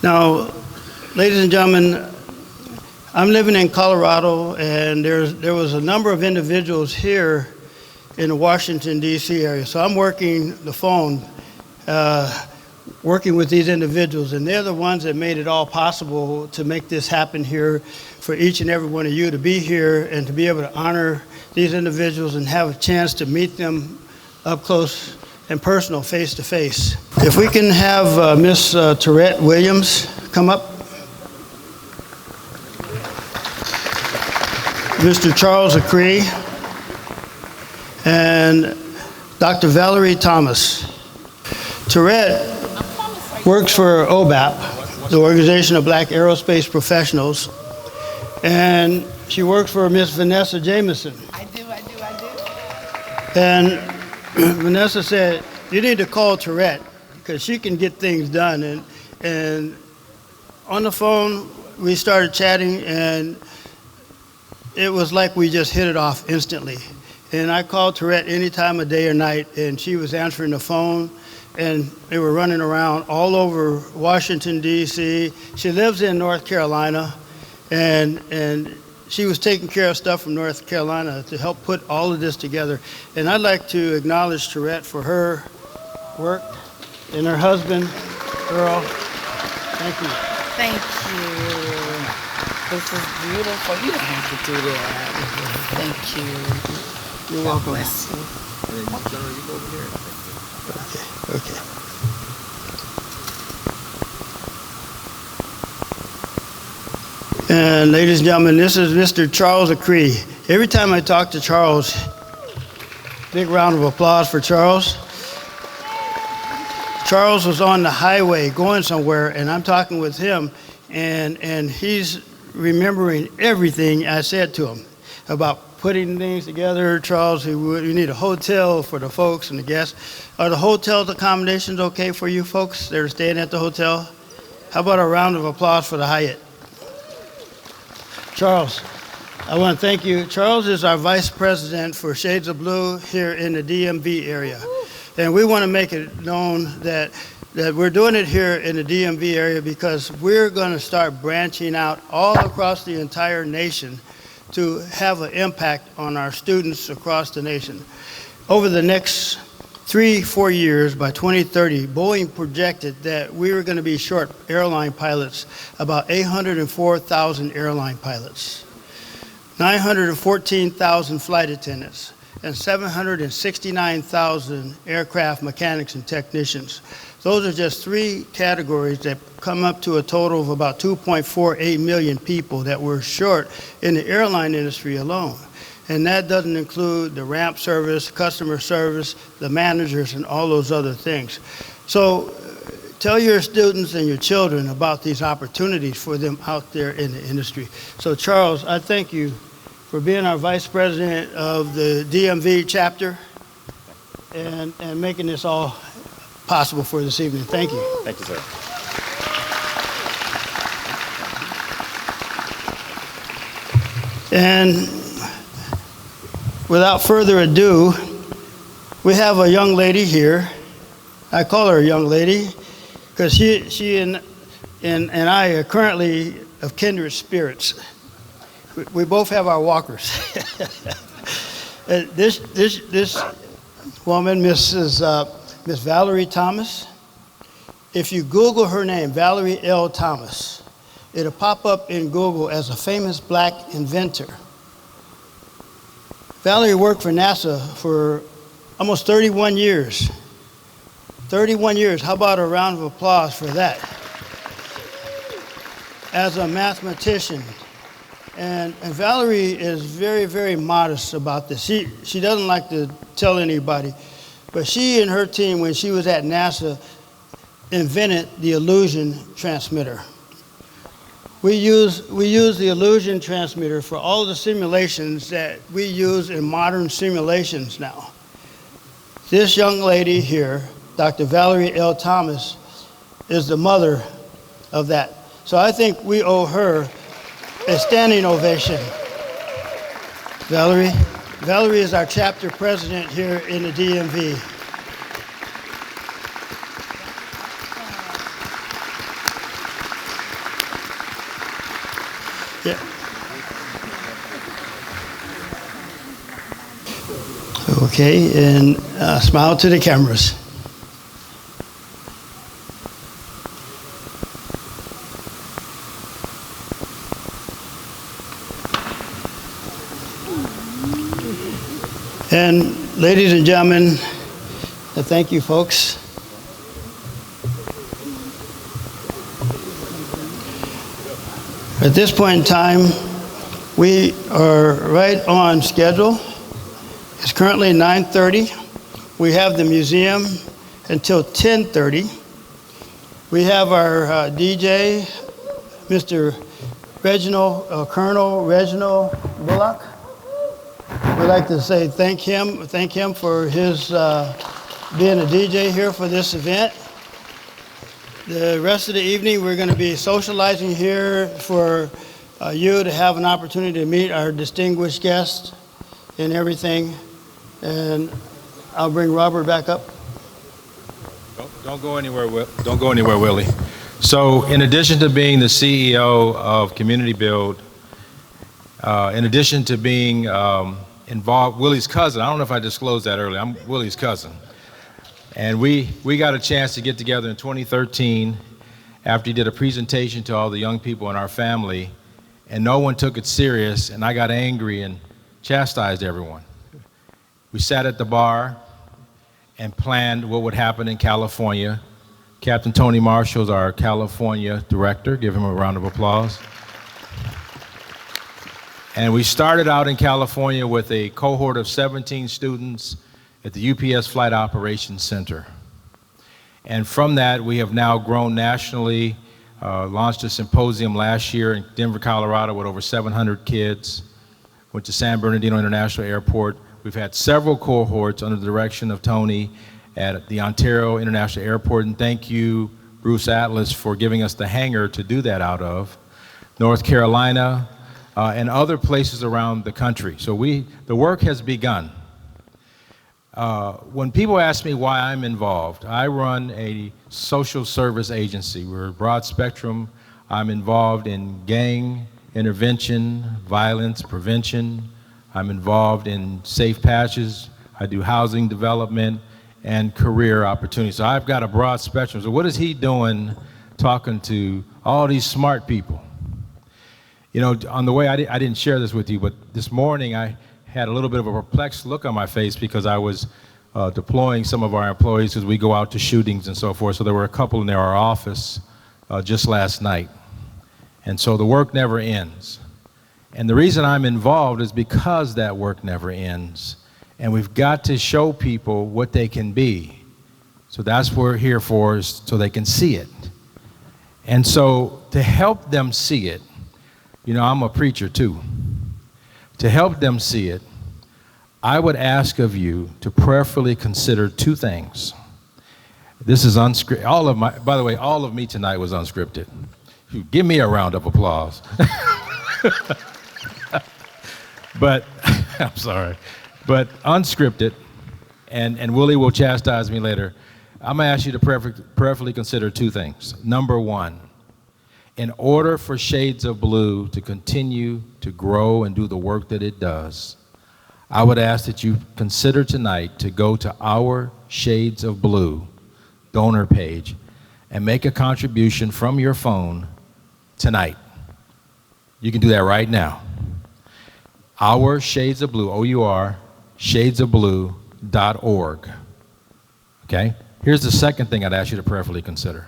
Now, ladies and gentlemen, I'm living in Colorado, and there was a number of individuals here in the Washington, D.C. area. So I'm working the phone, working with these individuals, and they're the ones that made it all possible to make this happen here for each and every one of you to be here and to be able to honor these individuals and have a chance to meet them up close and personal, face to face. If we can have Miss Tourette Williams come up. Mr. Charles Acree and Dr. Valerie Thomas. Tourette works for OBAP, the Organization of Black Aerospace Professionals, and she works for Miss Vanessa Jameson. I do. And Vanessa said, you need to call Tourette because she can get things done. And on the phone, we started chatting, and it was like we just hit it off instantly. And I called Tourette any time of day or night, and she was answering the phone, and they were running around all over Washington, D.C. She lives in North Carolina, and she was taking care of stuff from North Carolina to help put all of this together. And I'd like to acknowledge Tourette for her work and her husband, Earl. Thank you. Thank you. This is beautiful. You don't have to do that. Thank you. You're welcome. Bless you. Okay. And ladies and gentlemen, this is Mr. Charles Acree. Every time I talk to Charles, big round of applause for Charles. Charles was on the highway going somewhere, and I'm talking with him, and he's remembering everything I said to him about putting things together. Charles, you need a hotel for the folks and the guests. Are the hotel accommodations okay for you folks that are staying at the hotel? How about a round of applause for the Hyatt? Charles, I want to thank you. Charles is our vice president for Shades of Blue here in the DMV area. And we want to make it known that we're doing it here in the DMV area because we're going to start branching out all across the entire nation to have an impact on our students across the nation. Over the next 3-4 years, by 2030, Boeing projected that we were going to be short airline pilots, about 804,000 airline pilots, 914,000 flight attendants, and 769,000 aircraft mechanics and technicians. Those are just 3 categories that come up to a total of about 2.48 million people that we're short in the airline industry alone. And that doesn't include the ramp service, customer service, the managers, and all those other things. So tell your students and your children about these opportunities for them out there in the industry. So Charles, I thank you for being our vice president of the DMV chapter and making this all possible for this evening. Thank you. Thank you, sir. And without further ado, we have a young lady here. I call her a young lady because she and I are currently of kindred spirits. We both have our walkers. This woman, Miss Valerie Thomas, if you Google her name, Valerie L. Thomas, it'll pop up in Google as a famous black inventor. Valerie worked for NASA for almost 31 years. 31 years, how about a round of applause for that? As a mathematician. And Valerie is very, very modest about this. She doesn't like to tell anybody, but she and her team, when she was at NASA, invented the illusion transmitter. We use the illusion transmitter for all the simulations that we use in modern simulations now. This young lady here, Dr. Valerie L. Thomas, is the mother of that. So I think we owe her a standing ovation. Valerie is our chapter president here in the DMV. Yeah. Okay, and smile to the cameras. And ladies and gentlemen, thank you, folks. At this point in time, we are right on schedule. It's currently 9:30. We have the museum until 10:30. We have our DJ, Mr. Colonel Reginald Bullock. We'd like to say thank him for his being a DJ here for this event. The rest of the evening, we're going to be socializing here for you to have an opportunity to meet our distinguished guests and everything. And I'll bring Robert back up. Don't go anywhere, don't go anywhere, Willie. So, in addition to being the CEO of Community Build, in addition to being involved, Willie's cousin. I don't know if I disclosed that earlier. I'm Willie's cousin. And we got a chance to get together in 2013 after he did a presentation to all the young people in our family, and no one took it serious, and I got angry and chastised everyone. We sat at the bar and planned what would happen in California. Captain Tony Marshall is our California director. Give him a round of applause. And we started out in California with a cohort of 17 students at the UPS Flight Operations Center. And from that, we have now grown nationally, launched a symposium last year in Denver, Colorado with over 700 kids, went to San Bernardino International Airport. We've had several cohorts under the direction of Tony at the Ontario International Airport, and thank you, Bruce Atlas, for giving us the hangar to do that out of, North Carolina, and other places around the country. So the work has begun. When people ask me why I'm involved, I run a social service agency. We're broad spectrum. I'm involved in gang intervention, violence prevention. I'm involved in safe patches. I do housing development and career opportunities. So I've got a broad spectrum. So what is he doing talking to all these smart people? You know, on the way, I didn't share this with you, but this morning I had a little bit of a perplexed look on my face because I was deploying some of our employees as we go out to shootings and so forth. So there were a couple in our office just last night. And so the work never ends. And the reason I'm involved is because that work never ends. And we've got to show people what they can be. So that's what we're here for, is so they can see it. And so to help them see it, you know, I'm a preacher too. To help them see it, I would ask of you to prayerfully consider two things. This is unscripted. By the way, all of me tonight was unscripted. Give me a round of applause. But, I'm sorry, but unscripted, and Willie will chastise me later. I'm gonna ask you to prayerfully consider two things. Number one, in order for Shades of Blue to continue to grow and do the work that it does, I would ask that you consider tonight to go to our Shades of Blue donor page and make a contribution from your phone tonight. You can do that right now. Our Shades of Blue, O-U-R, shadesofblue.org. Okay? Here's the second thing I'd ask you to prayerfully consider.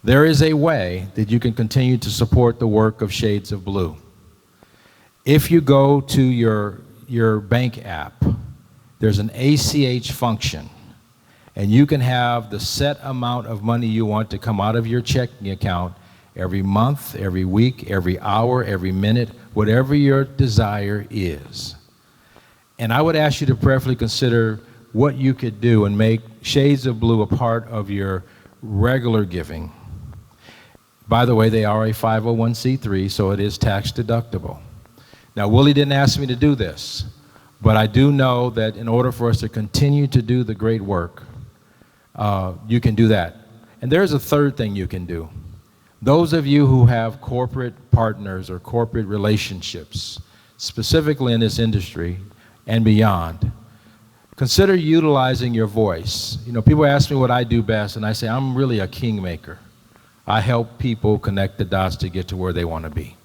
There is a way that you can continue to support the work of Shades of Blue. If you go to your bank app, there's an ACH function, and you can have the set amount of money you want to come out of your checking account every month, every week, every hour, every minute, whatever your desire is. And I would ask you to prayerfully consider what you could do and make Shades of Blue a part of your regular giving. By the way, they are a 501c3, so it is tax deductible. Now, Willie didn't ask me to do this, but I do know that in order for us to continue to do the great work, you can do that. And there's a third thing you can do. Those of you who have corporate partners or corporate relationships, specifically in this industry and beyond, consider utilizing your voice. You know, people ask me what I do best, and I say I'm really a kingmaker. I help people connect the dots to get to where they want to be.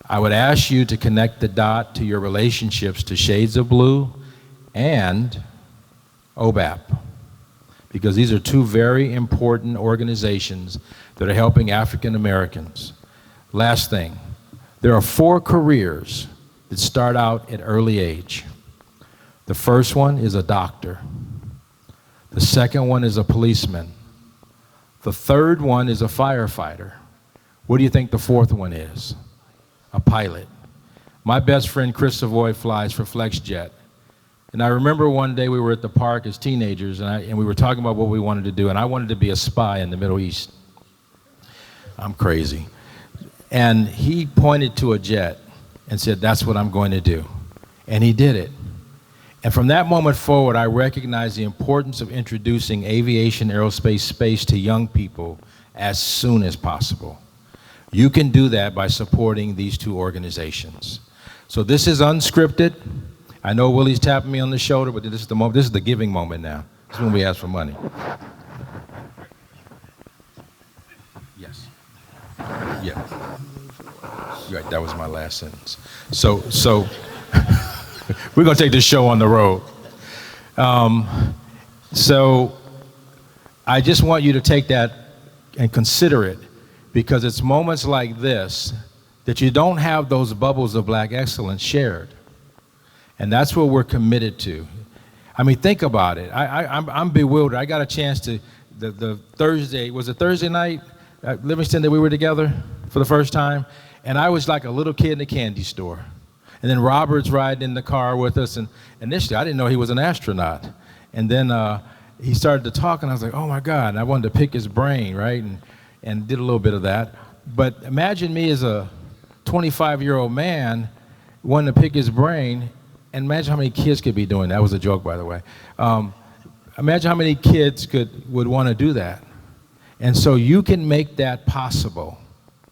I would ask you to connect the dot to your relationships to Shades of Blue and OBAP, because these are two very important organizations that are helping African Americans. Last thing, there are 4 careers that start out at early age. The first one is a doctor. The second one is a policeman. The third one is a firefighter. What do you think the fourth one is? A pilot. My best friend Chris Savoy flies for FlexJet. And I remember one day we were at the park as teenagers, and we were talking about what we wanted to do, and I wanted to be a spy in the Middle East. I'm crazy. And he pointed to a jet and said, that's what I'm going to do. And he did it. And from that moment forward, I recognized the importance of introducing aviation, aerospace, space to young people as soon as possible. You can do that by supporting these 2 organizations. So this is unscripted. I know Willie's tapping me on the shoulder, but this is the moment. This is the giving moment now. This is when we ask for money. Yes. Yeah. Right, that was my last sentence. So we're going to take this show on the road. So I just want you to take that and consider it, because it's moments like this that you don't have those bubbles of black excellence shared. And that's what we're committed to. I mean, think about it. I'm bewildered. I got a chance to, the Thursday, was it Thursday night at Livingston that we were together for the first time? And I was like a little kid in a candy store. And then Robert's riding in the car with us, and initially I didn't know he was an astronaut. And then he started to talk, and I was like, oh my God, and I wanted to pick his brain, right? And did a little bit of that. But imagine me as a 25-year-old man wanting to pick his brain, and imagine how many kids could be doing that. That was a joke, by the way. Imagine how many kids would want to do that. And so you can make that possible,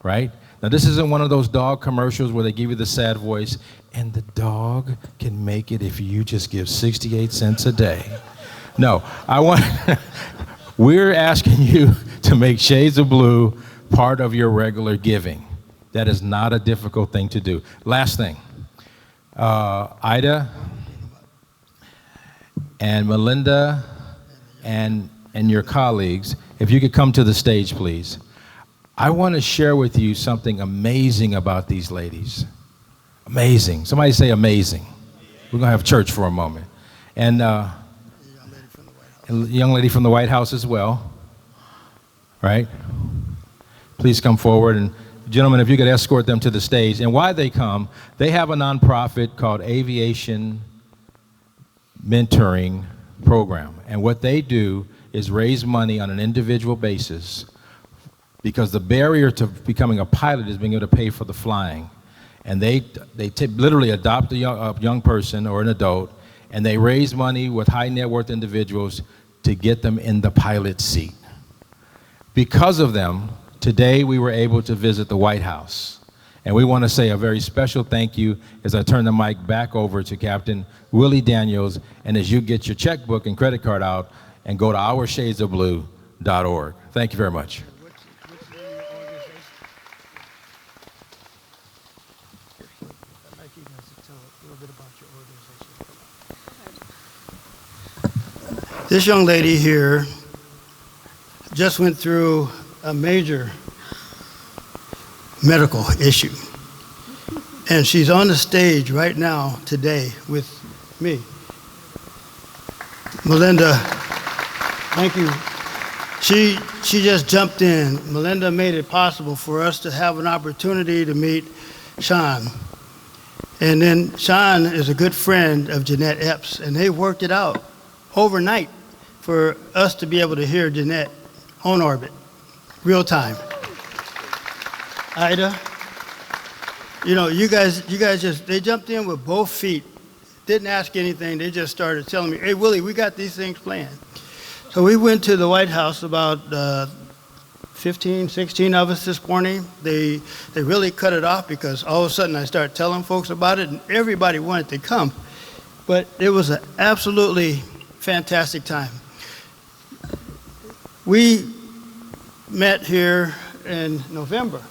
right? Now, this isn't one of those dog commercials where they give you the sad voice, and the dog can make it if you just give 68 cents a day. No, we're asking you to make Shades of Blue part of your regular giving. That is not a difficult thing to do. Last thing, Ida and Melinda and your colleagues, if you could come to the stage, please. I want to share with you something amazing about these ladies. Amazing. Somebody say amazing. We're going to have church for a moment. And the young lady from the White House as well, right? Please come forward. And gentlemen, if you could escort them to the stage. And while they come, they have a nonprofit called Aviation Mentoring Program. And what they do is raise money on an individual basis, because the barrier to becoming a pilot is being able to pay for the flying. And they literally adopt a young person or an adult, and they raise money with high net worth individuals to get them in the pilot seat. Because of them, today we were able to visit the White House. And we want to say a very special thank you as I turn the mic back over to Captain Willie Daniels, and as you get your checkbook and credit card out and go to ourshadesofblue.org. Thank you very much. This young lady here just went through a major medical issue, and she's on the stage right now today with me. Melinda, thank you. She just jumped in. Melinda made it possible for us to have an opportunity to meet Sean. And then Sean is a good friend of Jeanette Epps, and they worked it out overnight for us to be able to hear Jeanette on orbit, real time. Ida, you know, you guys just, they jumped in with both feet, didn't ask anything, they just started telling me, hey, Willie, we got these things planned. So we went to the White House about 15, 16 of us this morning. They really cut it off because all of a sudden I started telling folks about it and everybody wanted to come. But it was an absolutely fantastic time. We met here in November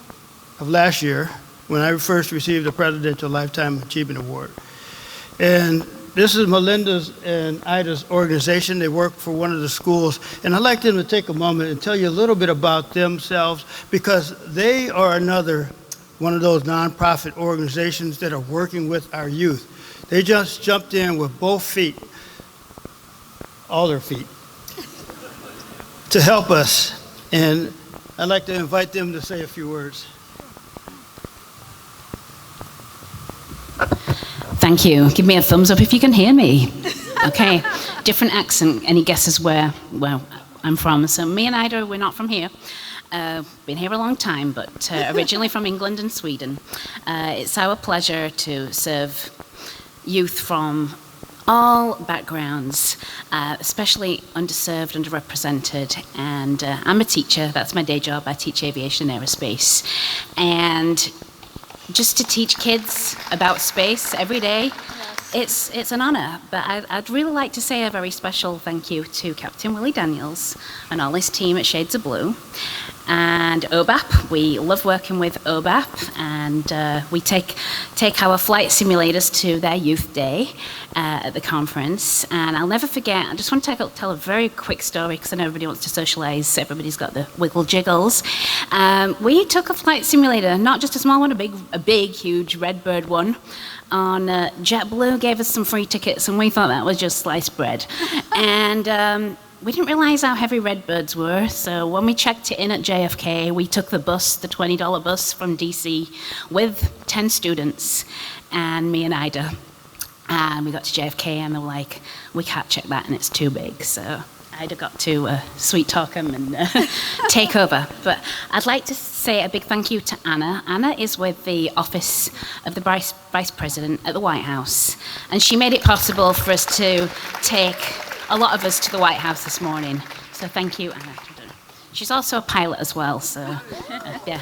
of last year when I first received the Presidential Lifetime Achievement Award. And this is Melinda's and Ida's organization. They work for one of the schools. And I'd like them to take a moment and tell you a little bit about themselves because they are another one of those nonprofit organizations that are working with our youth. They just jumped in with both feet, all their feet, to help us. And I'd like to invite them to say a few words. Thank you. Give me a thumbs up if you can hear me. Okay. Different accent. Any guesses where I'm from? So me and Ida, we're not from here. Been here a long time, but originally from England and Sweden. It's our pleasure to serve youth from all backgrounds, especially underserved, underrepresented. And I'm a teacher. That's my day job. I teach aviation and aerospace. And just to teach kids about space every day, it's an honor. But I'd really like to say a very special thank you to Captain Willie Daniels and all his team at Shades of Blue. And OBAP, we love working with OBAP, and we take our flight simulators to their youth day at the conference. And I'll never forget, I just want to tell a very quick story because I know everybody wants to socialize, everybody's got the wiggle jiggles. We took a flight simulator, not just a small one, a big, huge Redbird one, on JetBlue, gave us some free tickets, and we thought that was just sliced bread. And we didn't realize how heavy Redbirds were, so when we checked it in at JFK, we took the bus, the $20 bus from DC, with 10 students, and me and Ida. And we got to JFK, and they were like, we can't check that, and it's too big. So Ida got to sweet talk them and take over. But I'd like to say a big thank you to Anna. Anna is with the Office of the Vice President at the White House, and she made it possible for us to take a lot of us to the White House this morning. So thank you, Anna. She's also a pilot as well, so yeah.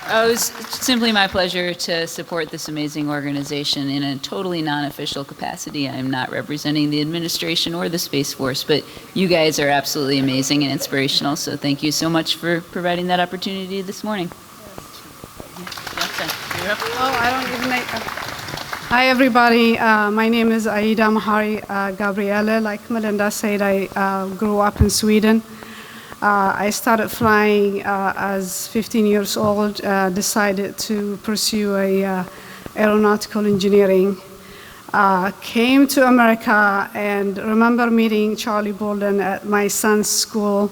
Oh, it's simply my pleasure to support this amazing organization in a totally non-official capacity. I'm not representing the administration or the Space Force, but you guys are absolutely amazing and inspirational, so thank you so much for providing that opportunity this morning. Oh, I don't even make. Hi, everybody. My name is Aida Mahari Gabriele. Like Melinda said, I grew up in Sweden. I started flying as 15 years old, decided to pursue aeronautical engineering. Came to America and remember meeting Charlie Bolden at my son's school.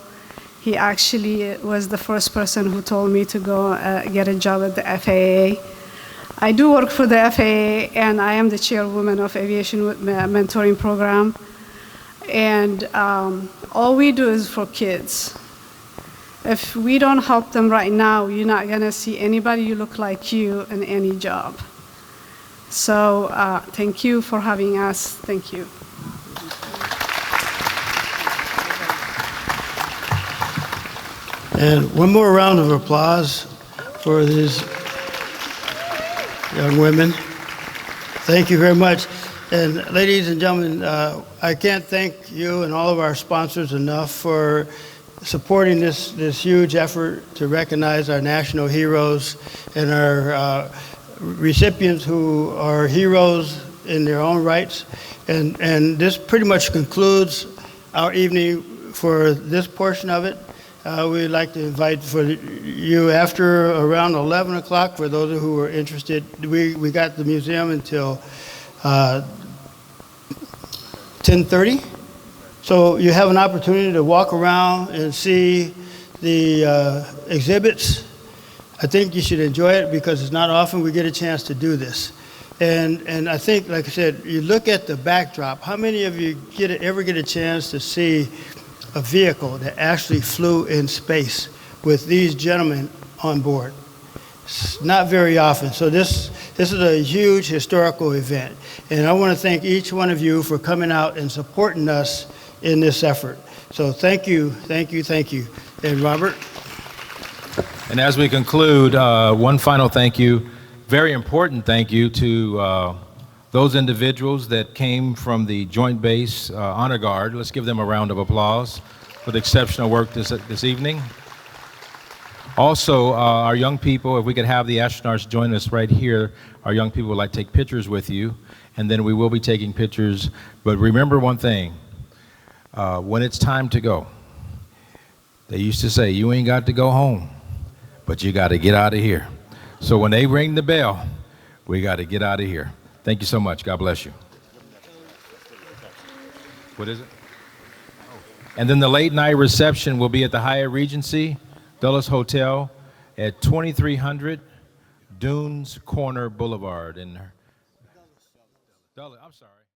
He actually was the first person who told me to go get a job at the FAA. I do work for the FAA, and I am the chairwoman of Aviation Mentoring Program. And all we do is for kids. If we don't help them right now, you're not going to see anybody who look like you in any job. So thank you for having us. Thank you. And one more round of applause for these young women. Thank you very much. And ladies and gentlemen, I can't thank you and all of our sponsors enough for supporting this huge effort to recognize our national heroes and our recipients who are heroes in their own rights. And this pretty much concludes our evening for this portion of it. We'd like to invite for you after around 11 o'clock, for those who are interested. We got the museum until 10:30. So you have an opportunity to walk around and see the exhibits. I think you should enjoy it because it's not often we get a chance to do this. And I think, like I said, you look at the backdrop. How many of you ever get a chance to see a vehicle that actually flew in space with these gentlemen on board? It's not very often. So this is a huge historical event. And I want to thank each one of you for coming out and supporting us in this effort. So thank you, thank you, thank you. And Robert? And as we conclude, one final thank you, very important thank you to those individuals that came from the Joint Base Honor Guard. Let's give them a round of applause for the exceptional work this evening. Also, our young people, if we could have the astronauts join us right here, our young people would like to take pictures with you, and then we will be taking pictures. But remember one thing, when it's time to go, they used to say, you ain't got to go home, but you got to get out of here. So when they ring the bell, we got to get out of here. Thank you so much. God bless you. What is it? And then the late night reception will be at the Hyatt Regency Dulles Hotel at 2300 Dunes Corner Boulevard in Dulles. I'm sorry.